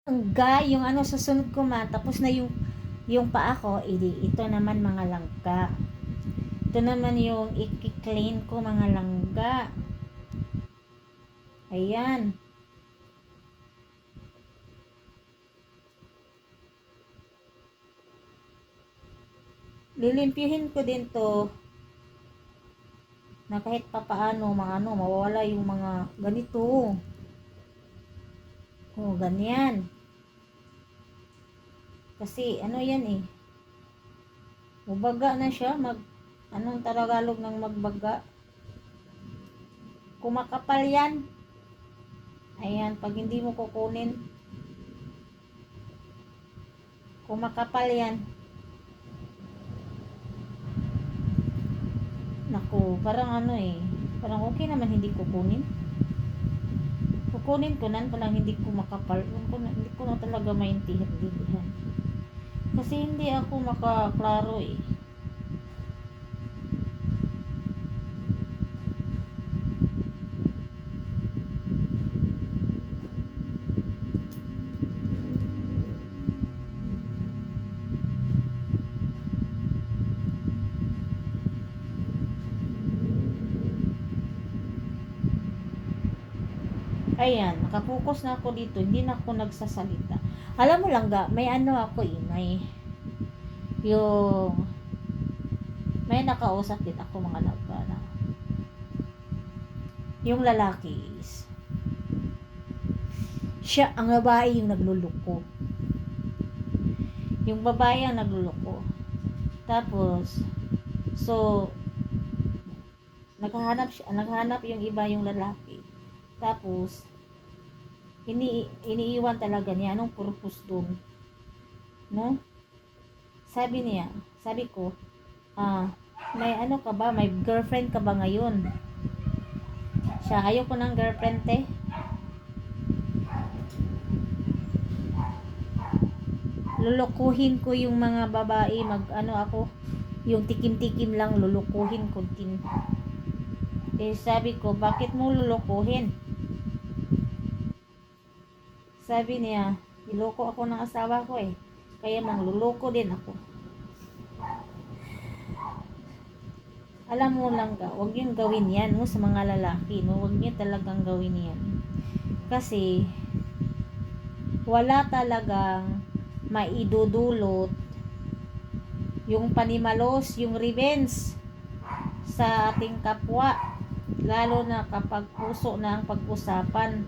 Langga, yung ano, susunod ko tapos na yung paa ko, ito naman mga langga. Ito naman yung i-clean ko mga langga. Ayan. Lilimpyuhin ko din to na kahit papaano mawawala yung mga ganito. Oh, ganyan. Kasi ano yan eh. Mabaga na siya, anong Tagalog ng magbaga? Kumakapal yan. Ayan, pag hindi mo kukunin, kumakapal yan. Naku, parang ano eh. Parang okay naman hindi kukunin. Kukunin ko nan palang hindi ko makapal. Hindi ko na talaga maintindihan. Kasi hindi ako makaklaro eh. Ayan, nakapokus na ako dito. Hindi na ako nagsasalita. Alam mo lang may ano ako eh. May nakausap din ako mga langga na. Yung lalaki is, siya ang babae yung nagluluko. Yung babae ang nagluluko. Tapos, so, naghahanap yung iba yung lalaki. Tapos, iniiwan talaga niya. Anong purpose dun? No? Sabi ko, may ano ka ba? May girlfriend ka ba ngayon? Siya, ayoko ng girlfriend te. Lulukuhin ko yung mga babae, yung tikim-tikim lang lulukuhin ko din. Eh sabi ko, bakit mo lulukuhin? Sabi niya, niloko ako ng asawa ko eh. Kaya mangluloko din ako. Alam mo lang huwag yung gawin yan sa mga lalaki, no? Huwag niyo talagang gawin yan. Kasi, wala talagang maidudulot yung panimalos, yung revenge sa ating kapwa. Lalo na kapag puso na ang pag-usapan.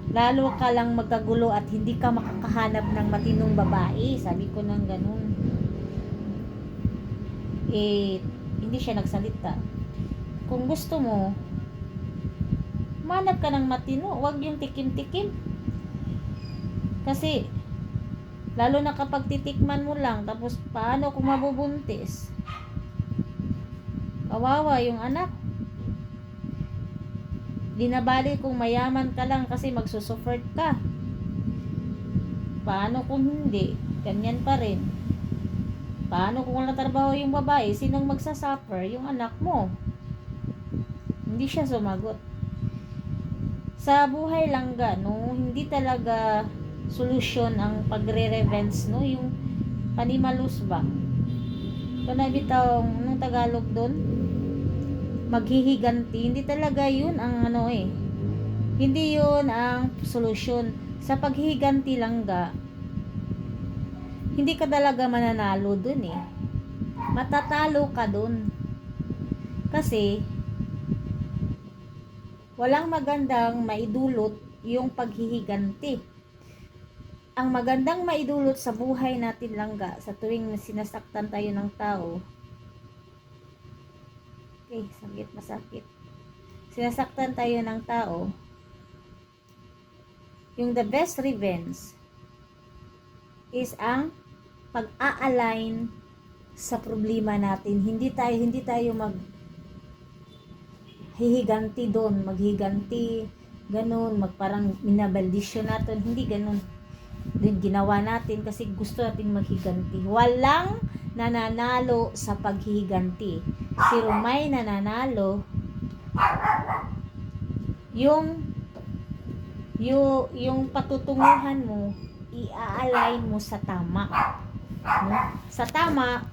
Lalo ka lang magkagulo at hindi ka makakahanap ng matinong babae. Sabi ko nang ganun. Hindi siya nagsalita. Kung gusto mo, manap ka ng matino. Huwag yung tikim-tikim. Kasi, lalo na kapag titikman mo lang, tapos paano kung mabubuntis? Kawawa yung anak. Di na bali kung mayaman ka lang kasi magsusuffert ka. Paano kung hindi? Ganyan pa rin. Paano kung wala trabaho yung babae? Sinong magsasuffer? Yung anak mo. Hindi siya sumagot. Sa buhay langga, no, hindi talaga solusyon ang pagre-revenge, no, yung panimalus ba? Ito na bitaw, anong Tagalog doon? Maghihiganti. Hindi talaga yun ang hindi yun ang solusyon. Sa paghihiganti langga, hindi ka talaga mananalo dun eh. Matatalo ka dun. Kasi, walang magandang maidulot yung paghihiganti. Ang magandang maidulot sa buhay natin langga, sa tuwing sinasaktan tayo ng tao, masakit. Sinasaktan tayo ng tao, yung the best revenge is ang pag-a-align sa problema natin. Hindi tayo maghihiganti doon, maghiganti, ganun, parang minabaldisyon natin, hindi ganun. Din ginawa natin kasi gusto natin maghiganti. Walang nananalo sa paghihiganti. Pero may nananalo yung Yung patutunguhan mo, i-align mo sa tama. No? Sa tama,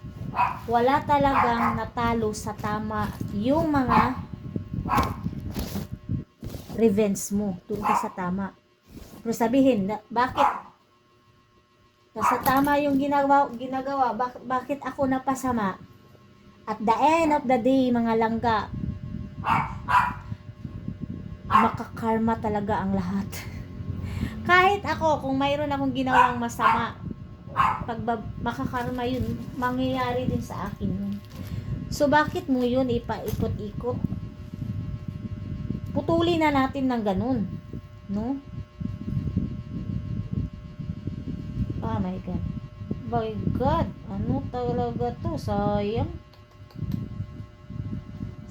wala talagang natalo sa tama yung mga revenge mo. Doon ka sa tama. Pero sabihin, bakit? Sa tama yung ginagawa, bakit ako napasama? At the end of the day, mga langga, makakarma talaga ang lahat. Kahit ako, kung mayroon akong ginawang masama, pag makakarma yun, mangyayari din sa akin yun. So, bakit mo yun ipaikot-ikot? Putulin na natin ng ganun. No? Oh my God. My God. Ano talaga to? Sayang.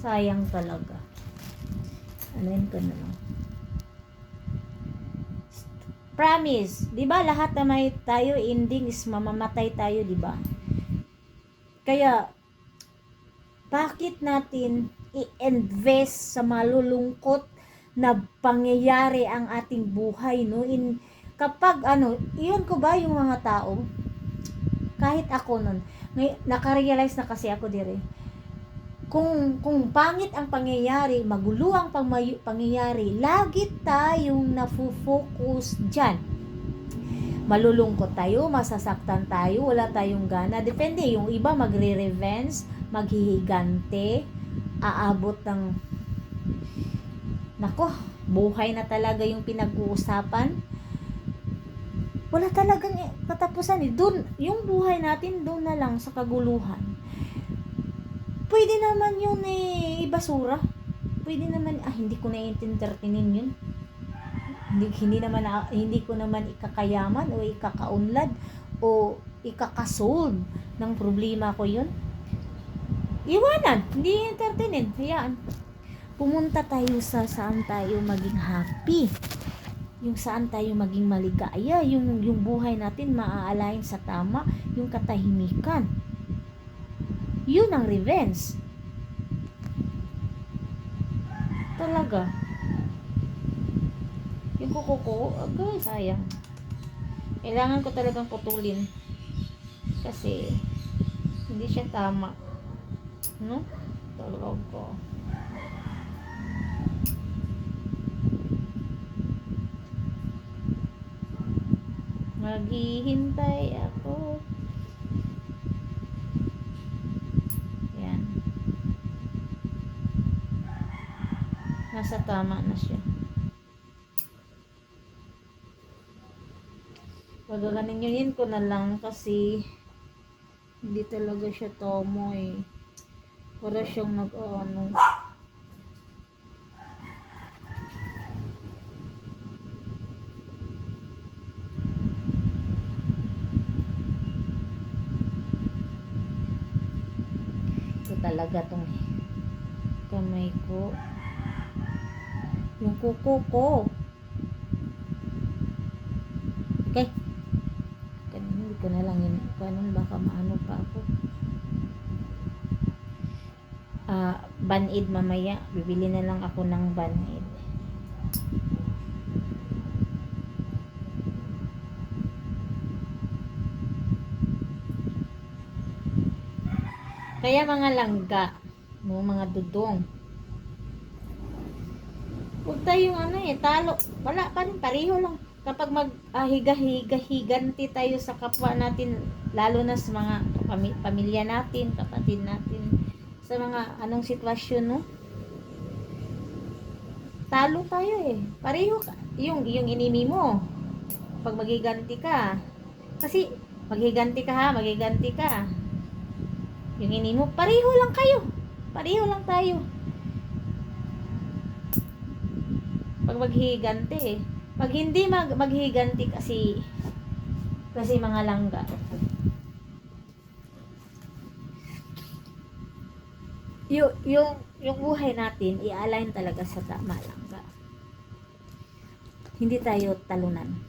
Sayang talaga. Anuin ko na lang. Promise. Diba lahat na may tayo ending is mamamatay tayo, diba? Kaya, bakit natin i-invest sa malulungkot na pangyayari ang ating buhay, no? Kapag iyon ko ba yung mga tao, kahit ako nun, nakarealize na kasi ako dire, kung pangit ang pangyayari, magulo ang pangyayari, lagi tayong nafo-focus dyan. Malulungkot tayo, masasaktan tayo, wala tayong gana. Depende, yung iba magre-revenge, maghihigante, aabot ng nako, buhay na talaga yung pinag-uusapan. Wala talagang katapusan eh. Doon, yung buhay natin doon na lang sa kaguluhan. Pwede naman yun ibasura. Pwede naman, hindi ko na entertainin yun. Hindi ko naman ikakayaman o ikakaunlad o ikakasolve ng problema ko yun. Iwanan, hindi entertainin. Hayaan. Pumunta tayo sa saan tayo maging happy. Yung saan tayo maging maligaya. Yung buhay natin maa-align sa tama. Yung katahimikan. Yun ang revenge. Talaga. Yung kuko ko, agay, sayang. Kailangan ko talagang putulin. Kasi, hindi siya tama. No? Talaga. Maghihintay ako. Yan. Nasa tama na siya. Pagaganin ko na lang kasi hindi talaga siya tomo eh. Para siyang nag-ano. Ito talaga tong kamay ko. Yung kuko ko. Okay. Hindi ko na lang yun. Ganun baka maano pa ako. Band-aid mamaya. Bibili na lang ako ng band-aid. Kaya mga langga, no, mga dudong. Huwag tayong talo. Wala pa rin, pareho lang. Kapag higanti tayo sa kapwa natin, lalo na sa mga pamilya natin, kapatid natin, sa mga anong sitwasyon, no? Talo tayo eh. Pareho ka. Yung inimi mo, pag maghiganti ka, kasi maghiganti ka. Yung inimi mo, pareho lang kayo. Pareho lang tayo. Pag maghiganti eh. Pag hindi maghiganti kasi mga langga. Yung buhay natin i-align talaga sa tama langga. Hindi tayo talunan.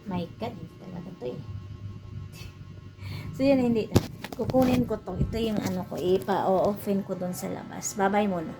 My God, talaga to eh. So yun, hindi. Kukunin ko to. Ito yung ko, ipa-open ko doon sa labas. Bye-bye muna.